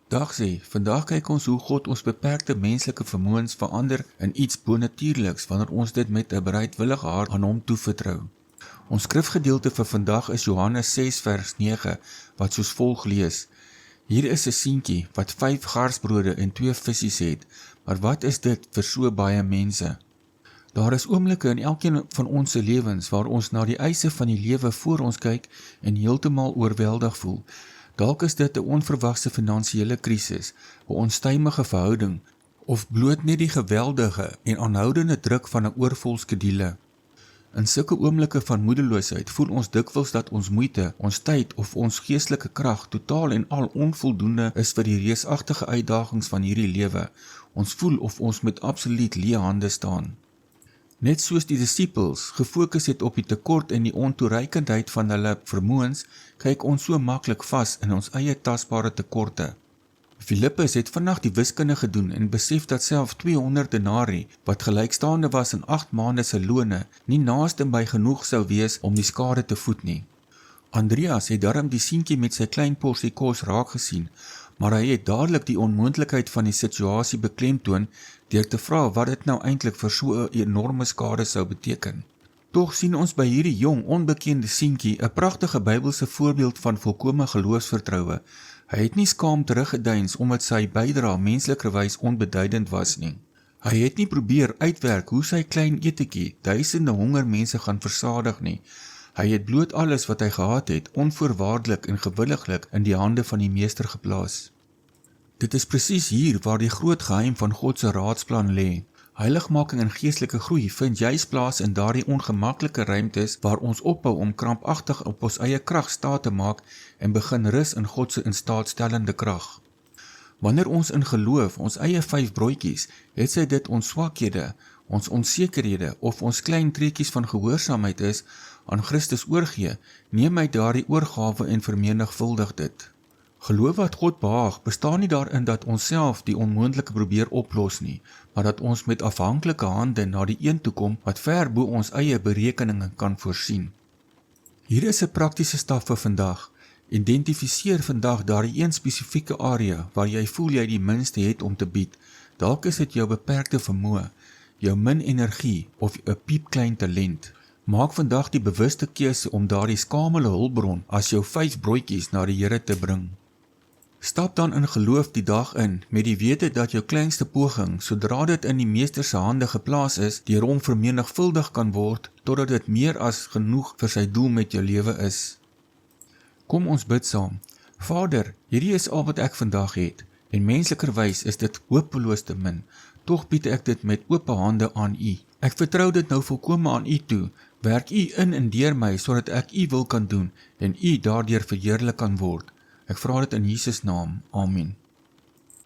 Dag sê, vandag kyk ons hoe God ons beperkte menslike vermoëns verander in iets bonatuurliks wanneer ons dit met 'n bereidwillige hart aan hom toevertrou. Ons skrifgedeelte vir vandag is Johannes 6 vers 9 wat soos volg lees. Hier is 'n seentjie wat 5 garsbrode en 2 visse het, maar wat is dit vir so baie mense? Daar is oomblikke in elkeen van ons se lewens waar ons na die eise van die lewe voor ons kyk en heeltemal oorweldig voel. Dalk is dit 'n onverwagse finansiële krisis, 'n onstuimige verhouding of bloot net die geweldige en aanhoudende druk van 'n oorvol skedule. In sulke oomblikke van moedeloosheid voel ons dikwels dat ons moeite, ons tyd of ons geestelike krag totaal en al onvoldoende is vir die reusagtige uitdagings van hierdie lewe. Ons voel of ons met absoluut leë hande staan. Net soos die disippels gefokus het op die tekort en die ontoereikendheid van hulle vermoëns, kyk ons so maklik vas in ons eie tasbare tekorte. Filippus het vandag die wiskunde gedoen en besef dat self 200 denarii, wat gelykstaande was in 8 maande se lone, nie naaste by genoeg sou wees om die skade te voed nie. Andreas het darm die seentjie met sy klein porsie kos raak gesien, maar hy het dadelik die onmoontlikheid van die situasie beklemtoon deur te vra wat dit nou eintlik vir so 'n enorme skade sou beteken. Tog sien ons by hierdie jong, onbekende seentjie 'n pragtige Bybelse voorbeeld van volkomme geloofsvertroue. Hy het nie skaam teruggedeins omdat sy bydrae menslikerwys onbeduidend was nie. Hy het nie probeer uitwerk hoe sy klein etetjie duisende hongermense gaan versadig nie. Hy het bloot alles wat hy gehad het, onvoorwaardelik en gewilliglik in die hande van die Meester geplaas. Dit is presies hier waar die groot geheim van God se raadsplan lê. Heiligmaking en geestelike groei vind juis plaas in daardie ongemaklike ruimtes waar ons ophou om krampagtig op ons eie krag staat te maak en begin rus in God se instaatstellende krag. Wanneer ons in geloof ons eie 5 broodjies, het sy dit ons swakhede, ons onsekerhede of ons klein treetjies van gehoorsaamheid is, aan Christus oorgee, neem hy daardie oorgawe en vermenigvuldig dit. Geloof wat God behaag, bestaan nie daarin dat ons self die onmoontlike probeer oplos nie, maar dat ons met afhanklike hande na die een toe kom wat ver bo ons eie berekeninge kan voorsien. Hier is 'n praktiese stap vir vandag. Identifiseer vandag daardie een spesifieke area waar jy voel jy die minste het om te bied. Dalk is dit jou beperkte vermoë, jou min energie of 'n piepklein talent. Maak vandag die bewuste keuse om daardie skamele hulpbron as jou 5 broodjies na die Here te bring. Stap dan in geloof die dag in, met die wete dat jou kleinste poging, sodra dit in die Meester se hande geplaas is, deur hom vermenigvuldig kan word, totdat dit meer as genoeg vir sy doel met jou lewe is. Kom ons bid saam. Vader, hierdie is al wat ek vandag het, en menslikerwys is dit hopeloos te min, tog bied ek dit met oop hande aan U. Ek vertrou dit nou volkome aan U toe, werk U in en deur my, sodat ek U wil kan doen, en U daardeur verheerlik kan word. Ek vra dit in Jesus naam. Amen.